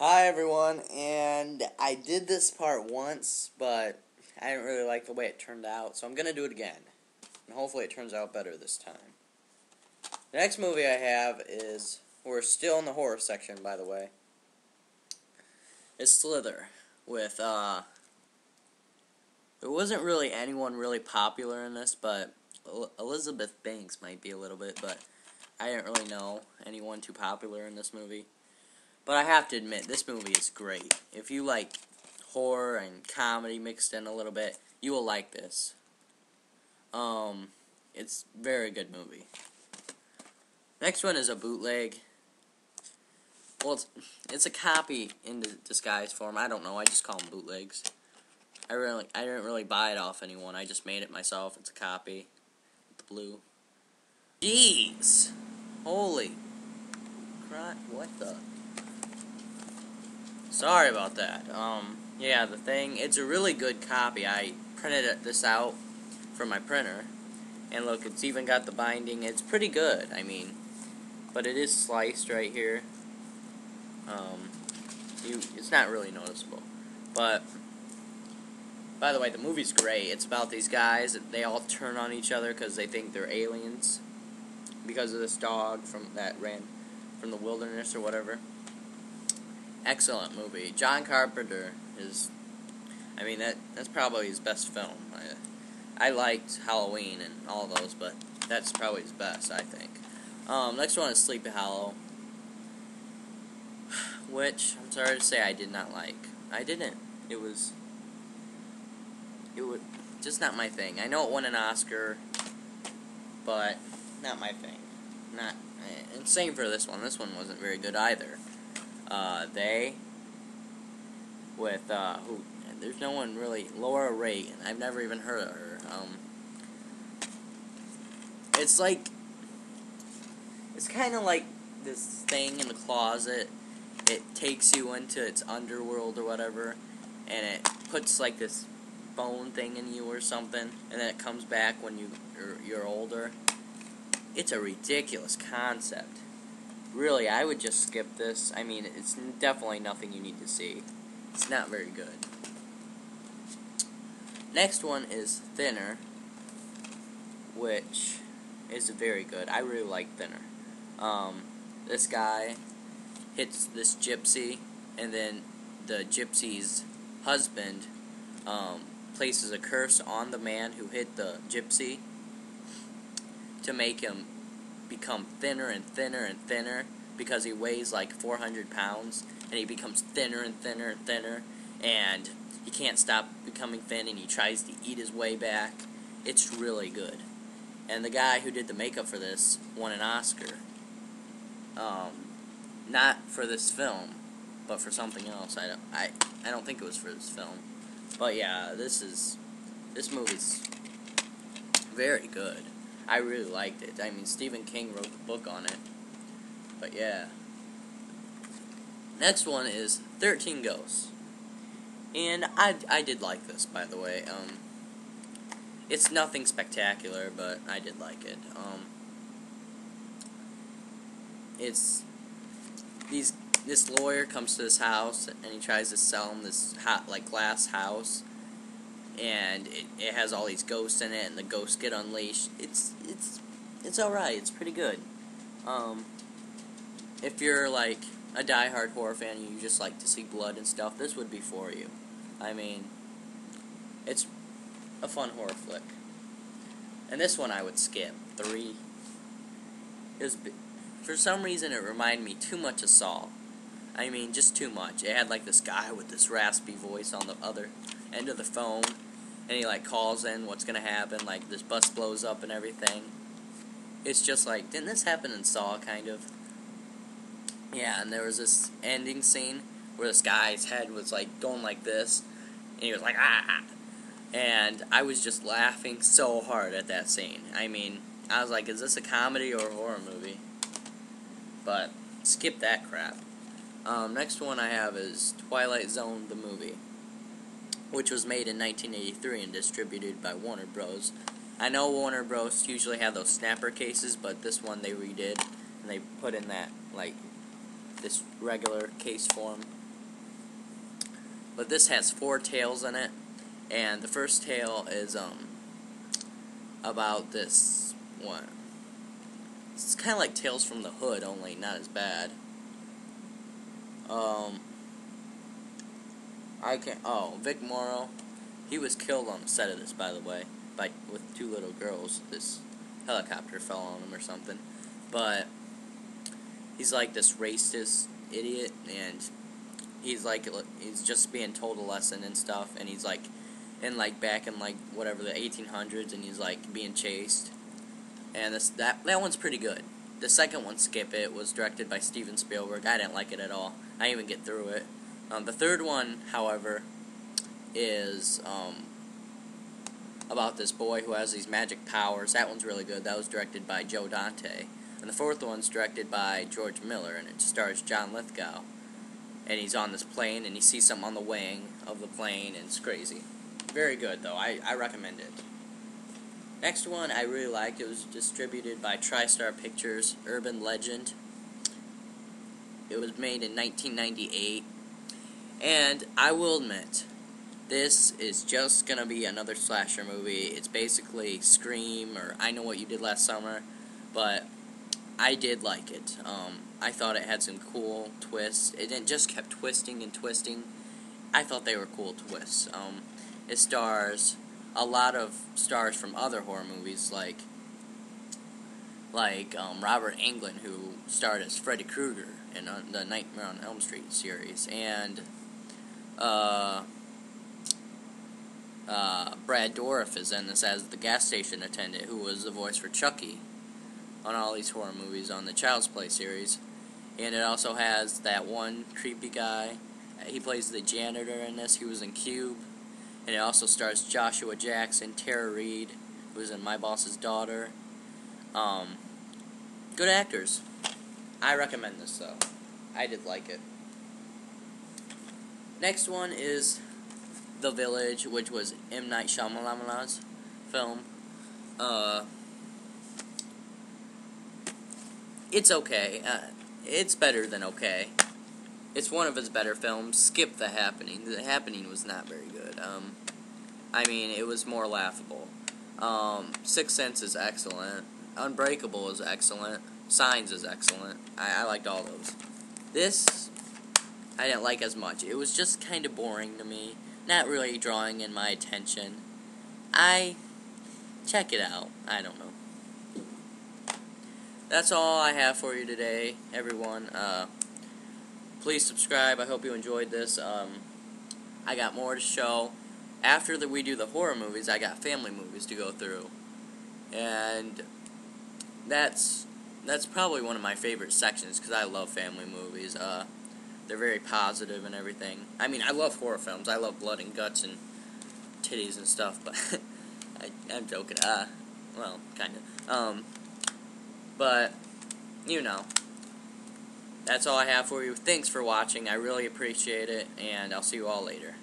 Hi everyone, and I did this part once, but I didn't really like the way it turned out, so I'm gonna do it again. And hopefully it turns out better this time. The next movie I have is, we're still in the horror section by the way, is Slither, with, there wasn't really anyone really popular in this, but Elizabeth Banks might be a little bit, but I didn't really know anyone too popular in this movie. But I have to admit, this movie is great. If you like horror and comedy mixed in a little bit, you will like this. It's a very good movie. Next one is a bootleg. Well, it's a copy in disguise form. I don't know. I just call them bootlegs. I didn't really buy it off anyone. I just made it myself. It's a copy. The blue. Jeez! Holy crap! What the? Sorry about that. Yeah, the thing, it's a really good copy. I printed this out from my printer, and look, it's even got the binding. It's pretty good, I mean, but it is sliced right here. It's not really noticeable. But, by the way, the movie's great. It's about these guys, they all turn on each other because they think they're aliens, because of this dog that ran from the wilderness or whatever. Excellent movie. John Carpenter is, I mean, that's probably his best film. I liked Halloween and all those, but that's probably his best, I think. Next one is Sleepy Hollow, which, I'm sorry to say, I did not like. I didn't. It was just not my thing. I know it won an Oscar, but not my thing. And same for this one. This one wasn't very good either. There's no one really, Laura Ray, I've never even heard of her. It's kind of like this thing in the closet. It takes you into its underworld or whatever, and it puts like this bone thing in you or something, and then it comes back when you're older. It's a ridiculous concept. Really, I would just skip this. I mean, it's definitely nothing you need to see. It's not very good. Next one is Thinner, which is very good. I really like Thinner. This guy hits this gypsy, and then the gypsy's husband places a curse on the man who hit the gypsy to make him become thinner and thinner and thinner, because he weighs like 400 pounds, and he becomes thinner and thinner and thinner, and he can't stop becoming thin, and he tries to eat his way back. It's really good. And the guy who did the makeup for this won an Oscar. Not for this film, but for something else. I don't think it was for this film. But yeah, this movie's very good. I really liked it. I mean, Stephen King wrote the book on it. But yeah. Next one is 13 Ghosts. And I did like this, by the way. It's nothing spectacular, but I did like it. This lawyer comes to this house, and he tries to sell him this glass house, and it has all these ghosts in it, and the ghosts get unleashed. It's alright. It's pretty good. If you're like a diehard horror fan and you just like to see blood and stuff, this would be for you. I mean, it's a fun horror flick. And this one I would skip. 3. For some reason it reminded me too much of Saw. I mean, just too much. It had like this guy with this raspy voice on the other end of the phone, and he like calls in what's gonna happen, like this bus blows up and everything. It's just like, didn't this happen in Saw, kind of? Yeah, and there was this ending scene where this guy's head was like going like this, and he was like, ah! And I was just laughing so hard at that scene. I mean, I was like, is this a comedy or a horror movie? But skip that crap. Next one I have is Twilight Zone, the movie, which was made in 1983 and distributed by Warner Bros. I know Warner Bros. Usually have those snapper cases, but this one they redid, and they put in that, like, this regular case form. but this has 4 tales in it, and the first tale is about this one. It's kind of like Tales from the Hood, only not as bad. Vic Morrow, he was killed on the set of this, by the way, with 2 little girls. This helicopter fell on him or something, but he's like this racist idiot, and he's just being told a lesson and stuff, and he's like back in whatever the 1800s, and he's like being chased, and that one's pretty good. The second one, Skip It, was directed by Steven Spielberg. I didn't like it at all. I didn't even get through it. The third one, however, is about this boy who has these magic powers. That one's really good. That was directed by Joe Dante. And the fourth one's directed by George Miller, and it stars John Lithgow. And he's on this plane, and he sees something on the wing of the plane, and it's crazy. Very good, though. I recommend it. Next one I really liked. It was distributed by TriStar Pictures, Urban Legend. It was made in 1998. And I will admit, this is just going to be another slasher movie. It's basically Scream or I Know What You Did Last Summer, but I did like it. I thought it had some cool twists. It didn't just kept twisting and twisting. I thought they were cool twists. It stars a lot of stars from other horror movies, like Robert Englund, who starred as Freddy Krueger in the Nightmare on Elm Street series, and Brad Dourif is in this as the gas station attendant, who was the voice for Chucky on all these horror movies on the Child's Play series. And it also has that one creepy guy. He plays the janitor in this. He was in Cube. And it also stars Joshua Jackson, Tara Reid, who was in My Boss's Daughter. Good actors. I recommend this, though. I did like it. Next one is The Village, which was M. Night Shyamalan's film. It's okay. It's better than okay. It's one of his better films. Skip The Happening. The Happening was not very good. I mean, it was more laughable. Sixth Sense is excellent. Unbreakable is excellent. Signs is excellent. I liked all those. This, I didn't like as much. It was just kind of boring to me. Not really drawing in my attention. Check it out. I don't know. That's all I have for you today, everyone. Please subscribe. I hope you enjoyed this. I got more to show. After we do the horror movies, I got family movies to go through. And that's probably one of my favorite sections, because I love family movies. They're very positive and everything. I mean, I love horror films. I love blood and guts and titties and stuff, but I'm joking. Well, kind of. But, you know, that's all I have for you. Thanks for watching. I really appreciate it, and I'll see you all later.